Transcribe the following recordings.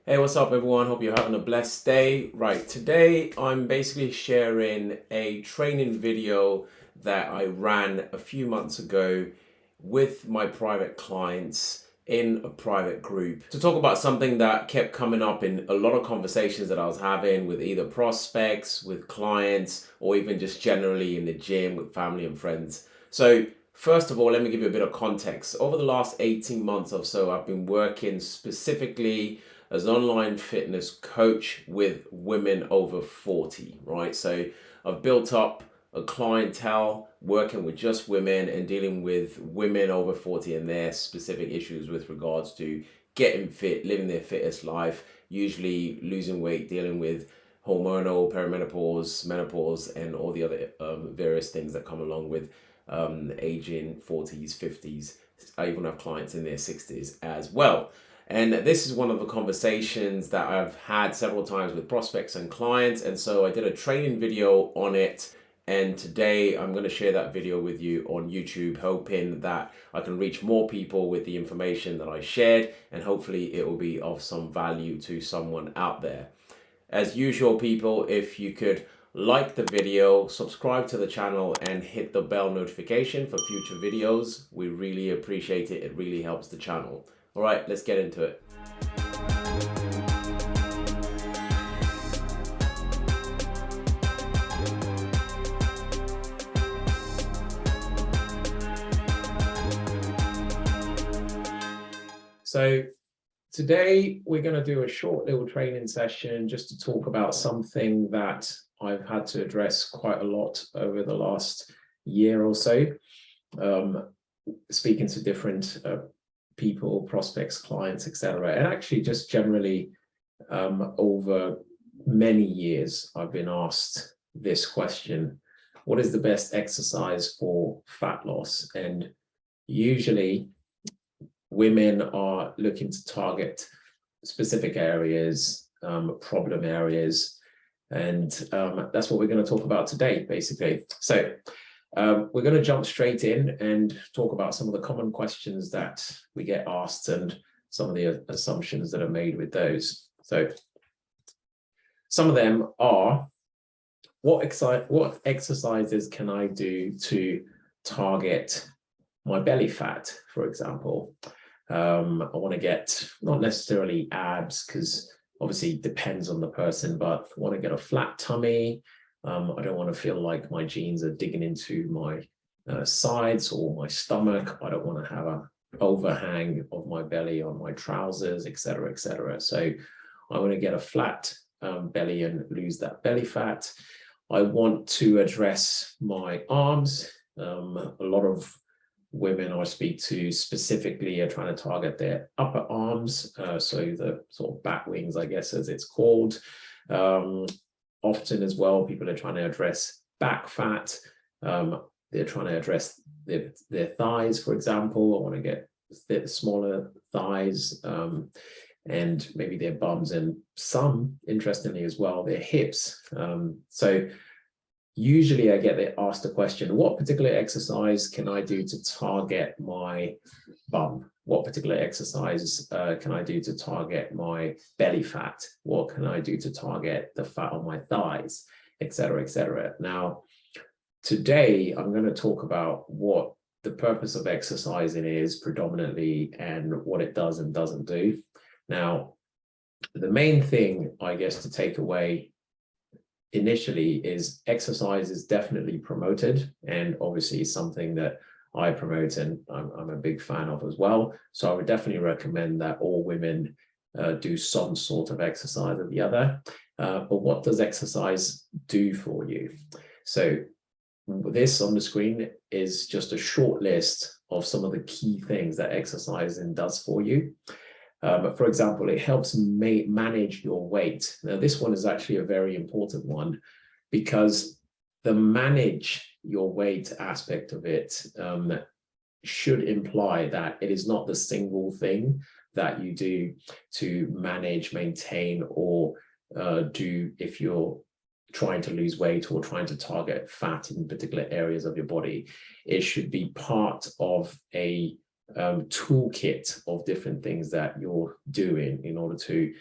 Hey, what's up, everyone? Hope you're having a blessed day. Right, today I'm basically sharing a training video that I ran a few months ago with my private clients in a private group to talk about something that kept coming up in a lot of conversations that I was having with either prospects, with clients, or even just generally in the gym with family and friends. So, first of all, let me give you a bit of context. Over the last 18 months or so, I've been working specifically as an online fitness coach with women over 40, right? So I've built up a clientele working with just women and dealing with women over 40 and their specific issues with regards to getting fit, living their fittest life, usually losing weight, dealing with hormonal, perimenopause, menopause, and all the other various things that come along with aging 40s, 50s. I even have clients in their 60s as well. And this is one of the conversations that I've had several times with prospects and clients. And so I did a training video on it. And today I'm going to share that video with you on YouTube, hoping that I can reach more people with the information that I shared. And hopefully it will be of some value to someone out there. As usual, people, if you could like the video, subscribe to the channel, and hit the bell notification for future videos, we really appreciate it. It really helps the channel. All right, let's get into it. So today we're going to do a short little training session just to talk about something that I've had to address quite a lot over the last year or so, speaking to different people, prospects, clients, etc. And actually just generally over many years, I've been asked this question: what is the best exercise for fat loss? And usually women are looking to target specific areas, problem areas, and that's what we're going to talk about today, basically. So we're going to jump straight in and talk about some of the common questions that we get asked and some of the assumptions that are made with those. So some of them are, what exercises can I do to target my belly fat, for example? I want to get, not necessarily abs, because obviously it depends on the person, but I want to get a flat tummy. I don't want to feel like my jeans are digging into my sides or my stomach. I don't want to have an overhang of my belly on my trousers, etc., etc. So I want to get a flat belly and lose that belly fat. I want to address my arms. A lot of women I speak to specifically are trying to target their upper arms, so the sort of bat wings, I guess, as it's called. Often as well, people are trying to address back fat. They're trying to address their thighs, for example. I want to get smaller thighs, and maybe their bums, and some, interestingly as well, their hips. So usually I get asked the question: what particular exercise can I do to target my bum? What particular exercise can I do to target my belly fat? What can I do to target the fat on my thighs, etc., etc.? Now, today I'm going to talk about what the purpose of exercising is predominantly and what it does and doesn't do. Now, the main thing, I guess, to take away initially is exercise is definitely promoted, and obviously something that I promote and I'm a big fan of as well. So I would definitely recommend that all women do some sort of exercise or the other. But what does exercise do for you? So this on the screen is just a short list of some of the key things that exercising does for you. For example, it helps manage your weight. Now, this one is actually a very important one, because the manage your weight aspect of it should imply that it is not the single thing that you do to manage, maintain, or do if you're trying to lose weight or trying to target fat in particular areas of your body. It should be part of a toolkit of different things that you're doing in order to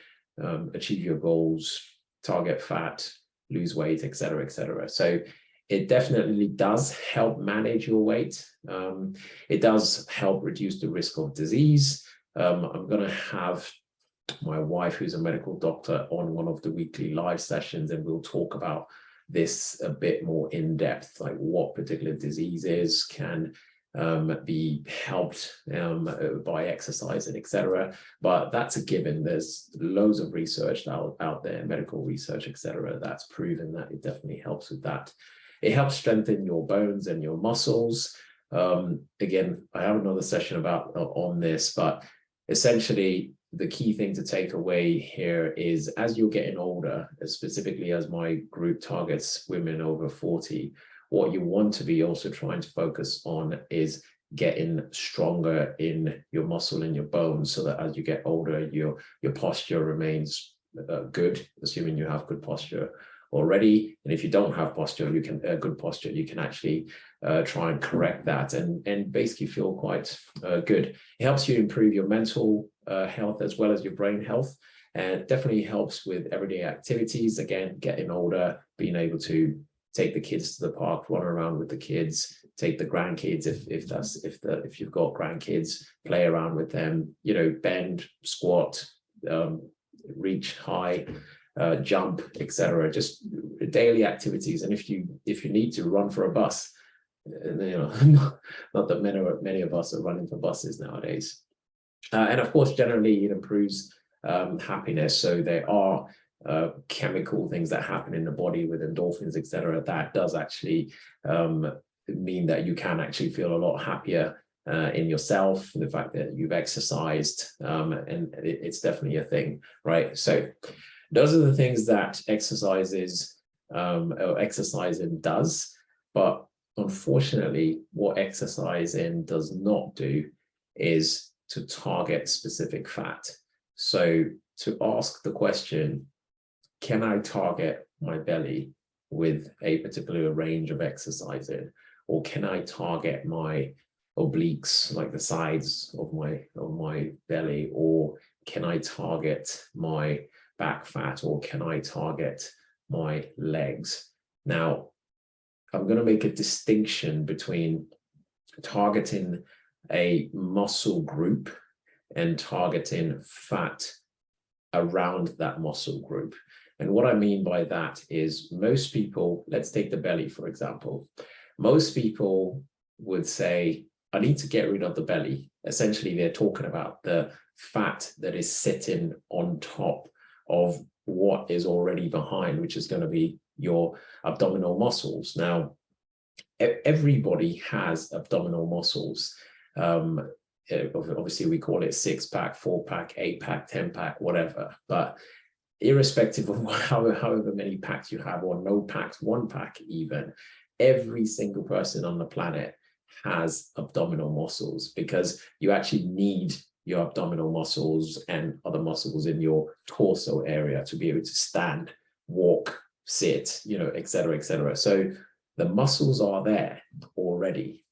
achieve your goals, target fat, lose weight, etc., etc. So it definitely does help manage your weight. It does help reduce the risk of disease. I'm going to have my wife, who's a medical doctor, on one of the weekly live sessions, and we'll talk about this a bit more in depth, like what particular diseases can be helped by exercise and etc. But that's a given. There's loads of research out there, medical research, etc., that's proven that it definitely helps with that. It helps strengthen your bones and your muscles. Again, I have another session on this, but essentially the key thing to take away here is, as you're getting older, specifically as my group targets women over 40, what you want to be also trying to focus on is getting stronger in your muscle and your bones, so that as you get older, your posture remains good, assuming you have good posture already. And if you don't have posture, you can good posture, you can actually try and correct that and basically feel quite good. It helps you improve your mental health as well as your brain health, and it definitely helps with everyday activities. Again, getting older, being able to take the kids to the park, run around with the kids, take the grandkids if you've got grandkids, play around with them, you know, bend, squat, reach high, jump, etc. Just daily activities. And if you need to run for a bus, you know, not that many of us are running for buses nowadays. And of course, generally it improves happiness. So there are chemical things that happen in the body with endorphins, etc. That does actually mean that you can actually feel a lot happier in yourself, the fact that you've exercised, and it's definitely a thing, right? So those are the things that exercising does. But unfortunately, what exercising does not do is to target specific fat. So to ask the question, can I target my belly with a particular range of exercising, or can I target my obliques, like the sides of my belly, or can I target my back fat, or can I target my legs? Now, I'm going to make a distinction between targeting a muscle group and targeting fat around that muscle group. And what I mean by that is, most people, let's take the belly, for example. Most people would say, I need to get rid of the belly. Essentially, they're talking about the fat that is sitting on top of what is already behind, which is going to be your abdominal muscles. Now, everybody has abdominal muscles. Obviously, we call it 6-pack, 4-pack, 8-pack, 10-pack, whatever. But irrespective of however many packs you have, or no packs, 1-pack even, every single person on the planet has abdominal muscles, because you actually need your abdominal muscles and other muscles in your torso area to be able to stand, walk, sit, you know, etc., etc. So the muscles are there already.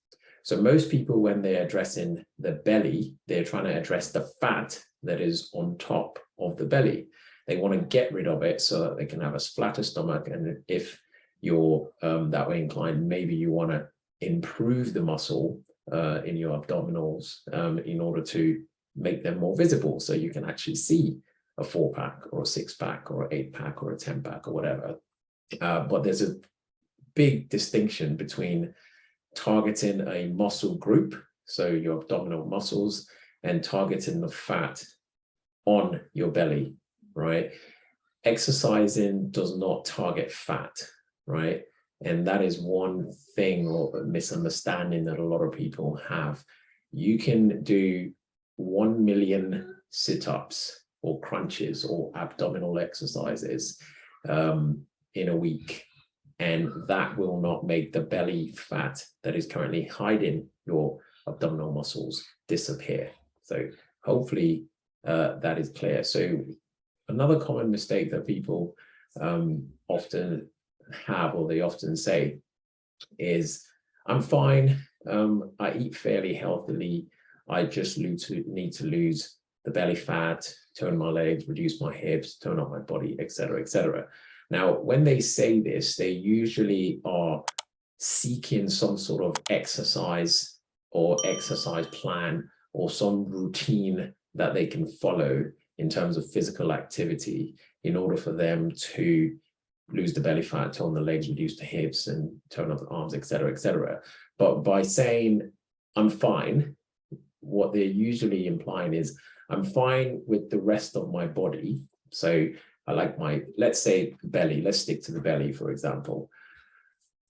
So most people, when they're addressing the belly, they're trying to address the fat that is on top of the belly. They want to get rid of it so that they can have a flatter stomach. And if you're that way inclined, maybe you want to improve the muscle in your abdominals in order to make them more visible, so you can actually see a 4-pack or a 6-pack or an 8-pack or a 10-pack or whatever. But there's a big distinction between targeting a muscle group, so your abdominal muscles, and targeting the fat on your belly, right? Exercising does not target fat, right? And that is one thing, or a misunderstanding, that a lot of people have. You can do 1 million sit-ups or crunches or abdominal exercises in a week, and that will not make the belly fat that is currently hiding your abdominal muscles disappear. So hopefully that is clear. So another common mistake that people often have, or they often say, is, I'm fine, I eat fairly healthily, I just need to lose the belly fat, tone my legs, reduce my hips, tone up my body, etc., etc. Now, when they say this, they usually are seeking some sort of exercise or exercise plan or some routine that they can follow in terms of physical activity in order for them to lose the belly fat, tone the legs, reduce the hips, and tone up the arms, etc., etc. But by saying I'm fine, what they're usually implying is I'm fine with the rest of my body. So I like my, let's say belly, let's stick to the belly, for example.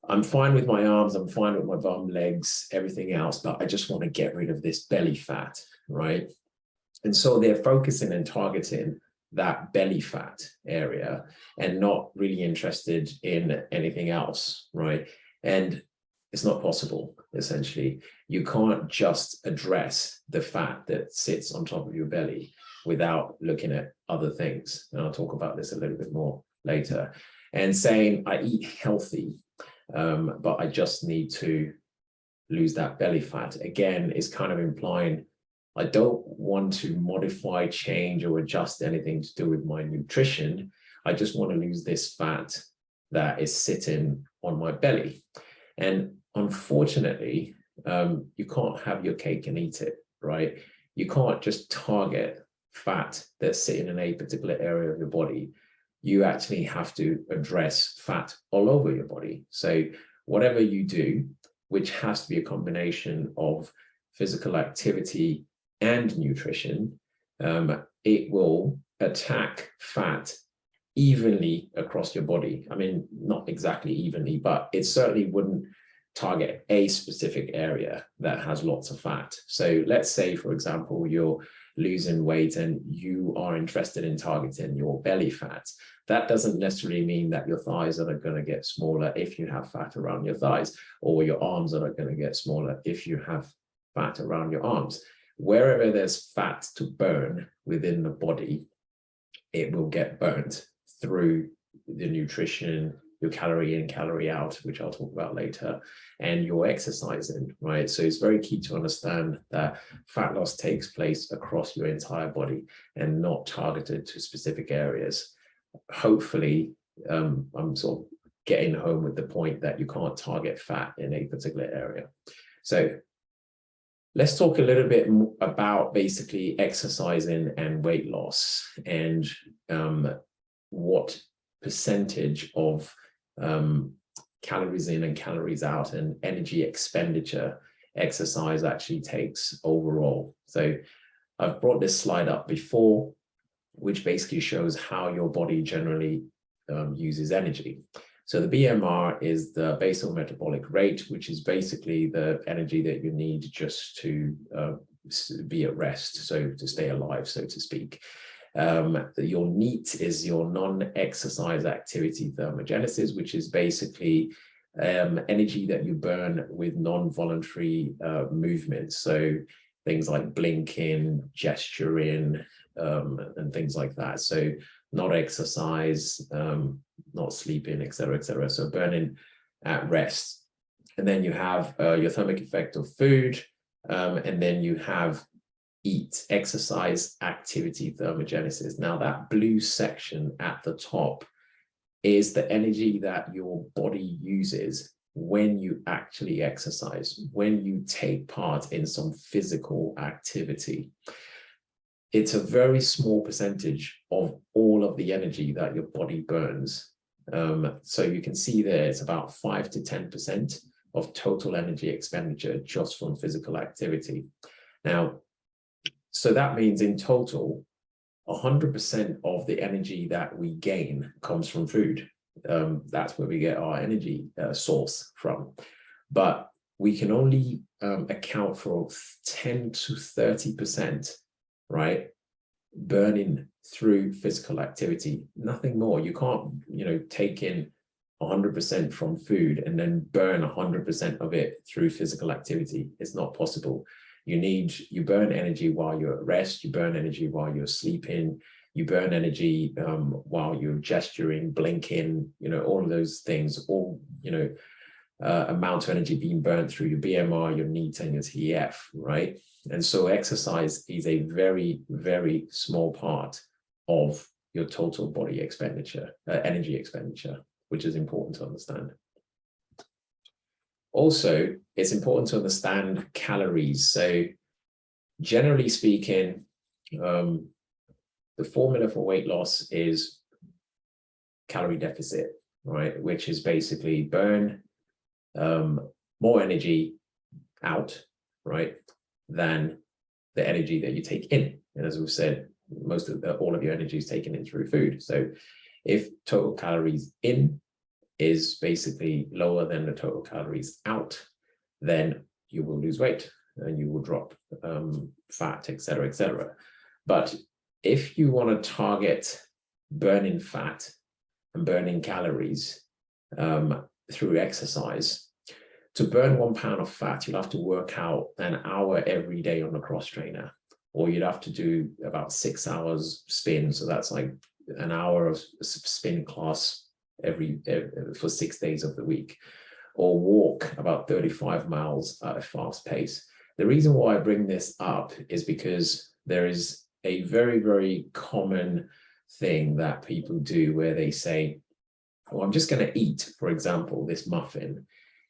I'm fine with my arms, I'm fine with my bum, legs, everything else, but I just want to get rid of this belly fat, right? And so they're focusing and targeting that belly fat area and not really interested in anything else, right? And it's not possible, essentially. You can't just address the fat that sits on top of your belly without looking at other things. And I'll talk about this a little bit more later. And saying, I eat healthy, but I just need to lose that belly fat. Again, is kind of implying I don't want to modify, change, or adjust anything to do with my nutrition. I just want to lose this fat that is sitting on my belly. And unfortunately, you can't have your cake and eat it, right? You can't just target fat that's sitting in a particular area of your body. You actually have to address fat all over your body. So whatever you do, which has to be a combination of physical activity and nutrition, it will attack fat evenly across your body. I mean, not exactly evenly, but it certainly wouldn't target a specific area that has lots of fat. So let's say, for example, you're losing weight and you are interested in targeting your belly fat. That doesn't necessarily mean that your thighs are going to get smaller if you have fat around your thighs, or your arms are going to get smaller if you have fat around your arms. Wherever there's fat to burn within the body, it will get burnt through the nutrition, your calorie in, calorie out, which I'll talk about later, and your exercising, right? So it's very key to understand that fat loss takes place across your entire body and not targeted to specific areas. Hopefully, I'm sort of getting home with the point that you can't target fat in a particular area. So let's talk a little bit about basically exercising and weight loss and what percentage of calories in and calories out and energy expenditure exercise actually takes overall. So I've brought this slide up before, which basically shows how your body generally uses energy. So the BMR is the basal metabolic rate, which is basically the energy that you need just to be at rest, so to stay alive, so to speak. Your NEAT is your non-exercise activity thermogenesis, which is basically energy that you burn with non-voluntary movements. So things like blinking, gesturing, and things like that. So not exercise, not sleeping, etc., etc. So burning at rest. And then you have your thermic effect of food, and then you have EAT, exercise activity thermogenesis. Now that blue section at the top is the energy that your body uses when you actually exercise, when you take part in some physical activity. It's a very small percentage of all of the energy that your body burns. So you can see there, it's about 5 to 10% of total energy expenditure just from physical activity. Now, so that means in total, 100% of the energy that we gain comes from food. That's where we get our energy source from. But we can only account for 10 to 30%, right, burning through physical activity, nothing more. You can't, take in 100% from food and then burn 100% of it through physical activity. It's not possible. You burn energy while you're at rest, you burn energy while you're sleeping, you burn energy while you're gesturing, blinking, all of those things, all, amount of energy being burnt through your BMR, your NEAT, and your TEF, right? And so exercise is a very, very small part of your total body expenditure, energy expenditure, which is important to understand. Also, it's important to understand calories. So generally speaking, the formula for weight loss is calorie deficit, right? Which is basically burn more energy out, right, than the energy that you take in. And as we've said, all of your energy is taken in through food. So if total calories in is basically lower than the total calories out, then you will lose weight and you will drop fat, etc., etc. But if you want to target burning fat and burning calories through exercise, to burn 1 pound of fat, you'll have to work out an hour every day on the cross trainer, or you'd have to do about 6 hours spin. So that's like an hour of spin class for 6 days of the week, or walk about 35 miles at a fast pace. The reason why I bring this up is because there is a very, very common thing that people do where they say, oh, I'm just going to eat, for example, this muffin.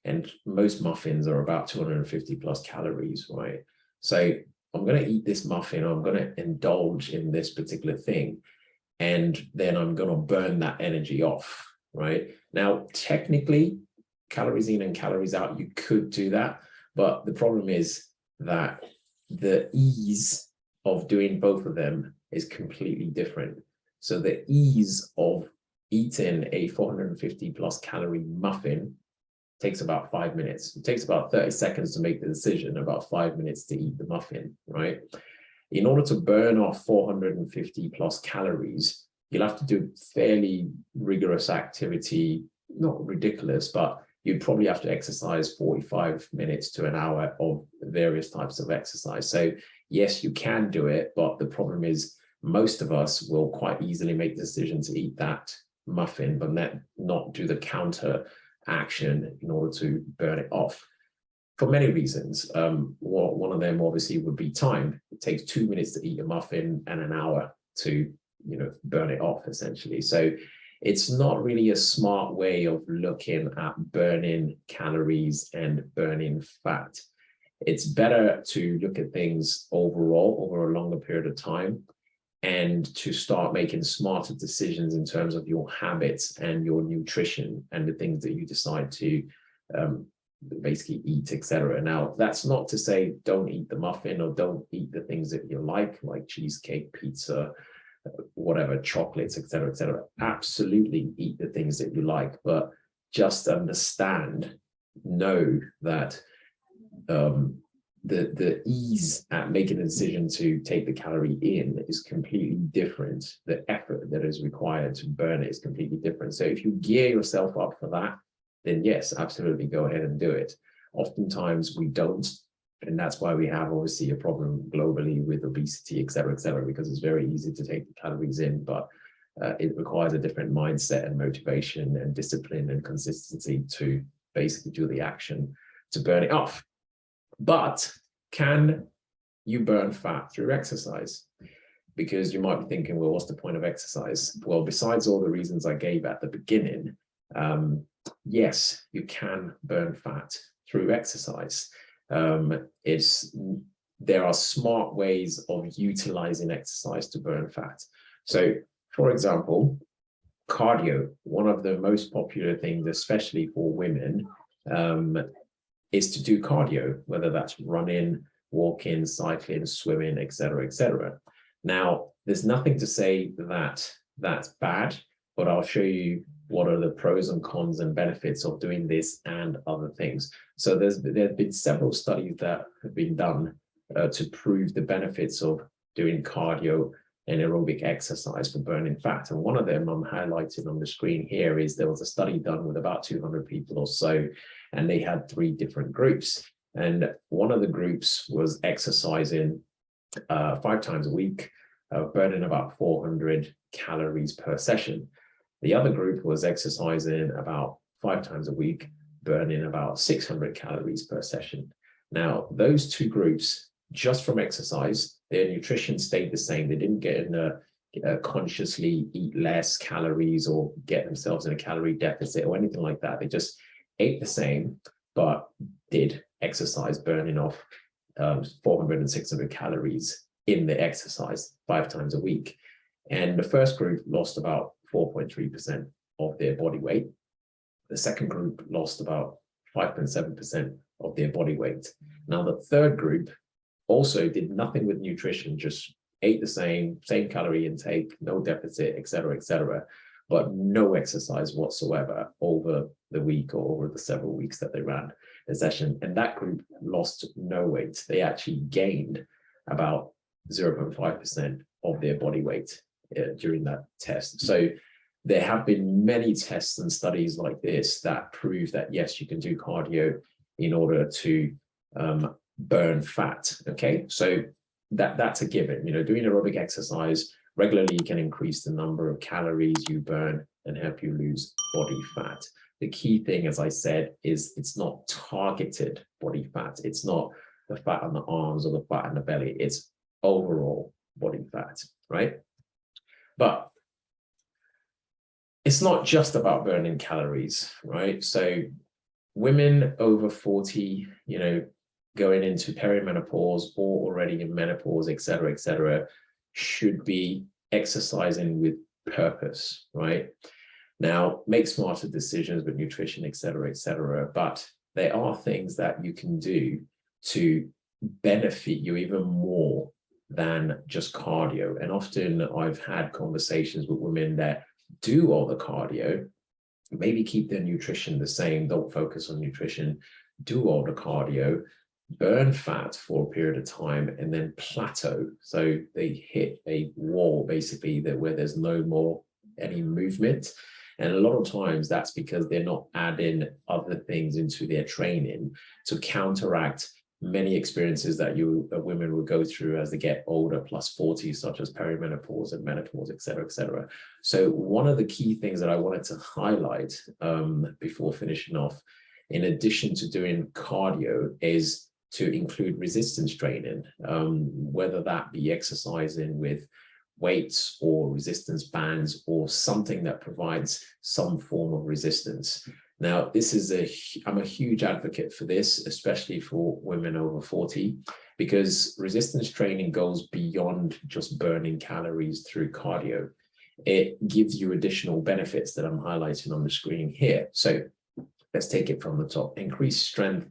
And most muffins are about 250 plus calories, right? So I'm going to eat this muffin, or I'm going to indulge in this particular thing, and then I'm going to burn that energy off, right? Now, technically, calories in and calories out, you could do that. But the problem is that the ease of doing both of them is completely different. So the ease of eating a 450 plus calorie muffin takes about 5 minutes. It takes about 30 seconds to make the decision, about 5 minutes to eat the muffin, right? In order to burn off 450 plus calories, you'll have to do fairly rigorous activity, not ridiculous, but you'd probably have to exercise 45 minutes to an hour of various types of exercise. So yes, you can do it, but the problem is most of us will quite easily make the decision to eat that muffin, but not do the counter action in order to burn it off for many reasons. One of them obviously would be time. It takes 2 minutes to eat a muffin and an hour to burn it off, essentially. So it's not really a smart way of looking at burning calories and burning fat. It's better to look at things overall over a longer period of time, and to start making smarter decisions in terms of your habits and your nutrition and the things that you decide to basically eat, etc. Now, that's not to say don't eat the muffin or don't eat the things that you like cheesecake, pizza, whatever, chocolates, etc., etc. Absolutely eat the things that you like, but just know that the ease at making a decision to take the calorie in is completely different. The effort that is required to burn it is completely different. So if you gear yourself up for that, then yes, absolutely go ahead and do it. Oftentimes we don't, and that's why we have obviously a problem globally with obesity, et cetera, because it's very easy to take the calories in, but it requires a different mindset and motivation and discipline and consistency to basically do the action to burn it off. But can you burn fat through exercise? Because you might be thinking, well, what's the point of exercise? Well, besides all the reasons I gave at the beginning, yes, you can burn fat through exercise. There are smart ways of utilizing exercise to burn fat. So, for example, cardio, one of the most popular things, especially for women, is to do cardio, whether that's running, walking, cycling, swimming, et cetera. Now, there's nothing to say that that's bad, but I'll show you what are the pros and cons and benefits of doing this and other things. So there have been several studies that have been done to prove the benefits of doing cardio and aerobic exercise for burning fat. And one of them I'm highlighting on the screen here is there was a study done with about 200 people or so, and they had 3 different groups. And one of the groups was exercising 5 times a week, burning about 400 calories per session. The other group was exercising about 5 times a week, burning about 600 calories per session. Now, those two groups, just from exercise, their nutrition stayed the same. They didn't get in a consciously eat less calories or get themselves in a calorie deficit or anything like that. They just ate the same, but did exercise, burning off 400 and 600 calories in the exercise 5 times a week. And the first group lost about 4.3% of their body weight. The second group lost about 5.7% of their body weight. Now, the third group also did nothing with nutrition, just ate the same calorie intake, no deficit, et cetera, but no exercise whatsoever over the week or over the several weeks that they ran the session. And that group lost no weight. They actually gained about 0.5% of their body weight during that test. So there have been many tests and studies like this that prove that, yes, you can do cardio in order to burn fat. Okay, so that's a given. Doing aerobic exercise regularly can increase the number of calories you burn and help you lose body fat. The key thing, as I said, is it's not targeted body fat. It's not the fat on the arms or the fat in the belly. It's overall body fat, right? But it's not just about burning calories, right? So women over 40, going into perimenopause or already in menopause, et cetera, should be exercising with purpose, right? Now, make smarter decisions with nutrition, et cetera, but there are things that you can do to benefit you even more than just cardio. And often I've had conversations with women that do all the cardio, maybe keep their nutrition the same, don't focus on nutrition, do all the cardio, burn fat for a period of time, and then plateau. So they hit a wall basically where there's no more any movement. And a lot of times that's because they're not adding other things into their training to counteract many experiences that women will go through as they get older, plus 40, such as perimenopause and menopause, et cetera. So one of the key things that I wanted to highlight before finishing off, in addition to doing cardio, is to include resistance training, whether that be exercising with weights or resistance bands or something that provides some form of resistance. Now, I'm a huge advocate for this, especially for women over 40, because resistance training goes beyond just burning calories through cardio. It gives you additional benefits that I'm highlighting on the screen here. So let's take it from the top. Increased strength,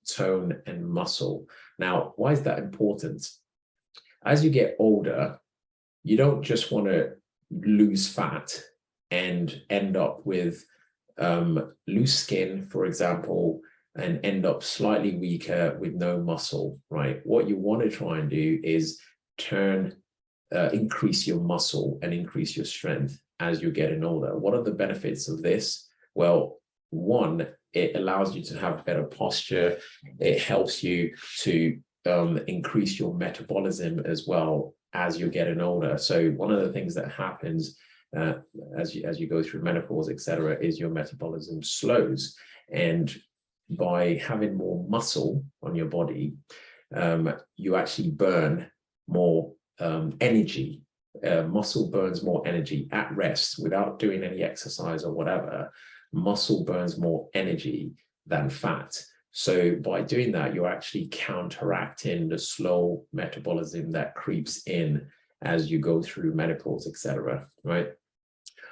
tone, and muscle. Now, why is that important? As you get older, you don't just want to lose fat and end up with loose skin, for example, and end up slightly weaker with no muscle, right? What you want to try and do is increase your muscle and increase your strength as you're getting older. What are the benefits of this? Well, one, it allows you to have better posture. It helps you to increase your metabolism as well as you're getting older. So one of the things that happens as you go through menopause, et cetera, is your metabolism slows. And by having more muscle on your body, you actually burn more energy. Muscle burns more energy at rest without doing any exercise or whatever. Muscle burns more energy than fat. So by doing that, you're actually counteracting the slow metabolism that creeps in as you go through menopause, et cetera, right?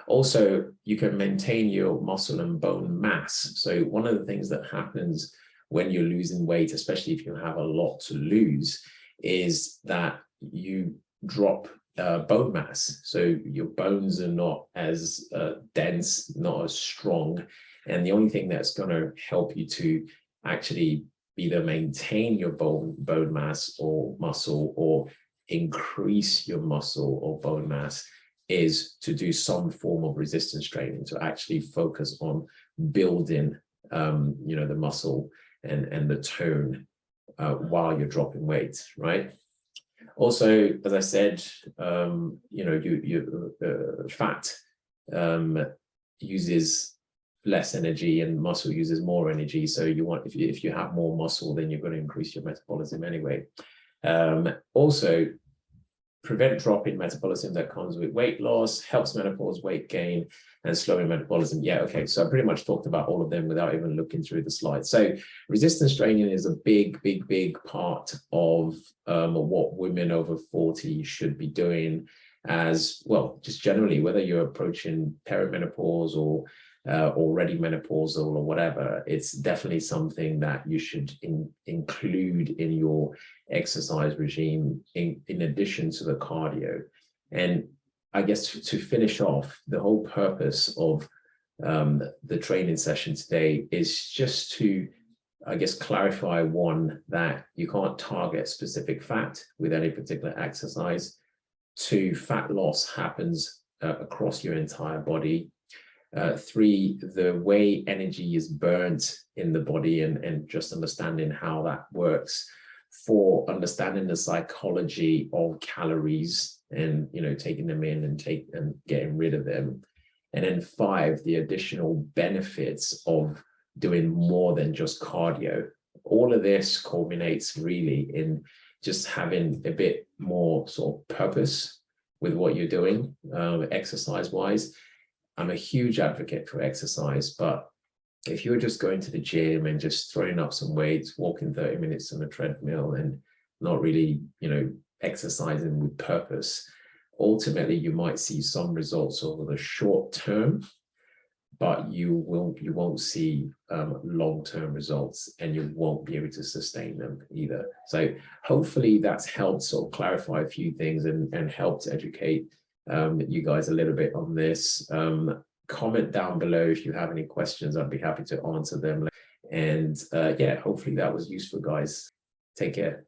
Also, you can maintain your muscle and bone mass. So one of the things that happens when you're losing weight, especially if you have a lot to lose, is that you drop bone mass. So your bones are not as dense, not as strong. And the only thing that's going to help you to actually either maintain your bone mass or muscle or increase your muscle or bone mass is to do some form of resistance training, to actually focus on building the muscle and the tone while you're dropping weight, right? Also, as I said, fat uses less energy and muscle uses more energy. So you want, if you have more muscle, then you're going to increase your metabolism anyway. Also, prevent drop in metabolism that comes with weight loss, helps menopause, weight gain, and slowing metabolism. Yeah, okay. So I pretty much talked about all of them without even looking through the slides. So resistance training is a big part of what women over 40 should be doing as well, just generally, whether you're approaching perimenopause or already menopausal or whatever. It's definitely something that you should include in your exercise regime in addition to the cardio. And I guess to finish off, the whole purpose of the training session today is just to, I guess, clarify, one, that you can't target specific fat with any particular exercise. Two, fat loss happens across your entire body. Three, the way energy is burnt in the body and just understanding how that works. Four, understanding the psychology of calories and, you know, taking them in and getting rid of them. And then five, the additional benefits of doing more than just cardio. All of this culminates really in just having a bit more sort of purpose with what you're doing, exercise wise. I'm a huge advocate for exercise, but if you're just going to the gym and just throwing up some weights, walking 30 minutes on a treadmill and not really, you know, exercising with purpose, ultimately you might see some results over the short term, but you won't see long-term results, and you won't be able to sustain them either. So hopefully that's helped sort of clarify a few things and helped educate you guys a little bit on this. Comment down below if you have any questions. I'd be happy to answer them. And yeah, hopefully that was useful, guys. Take care.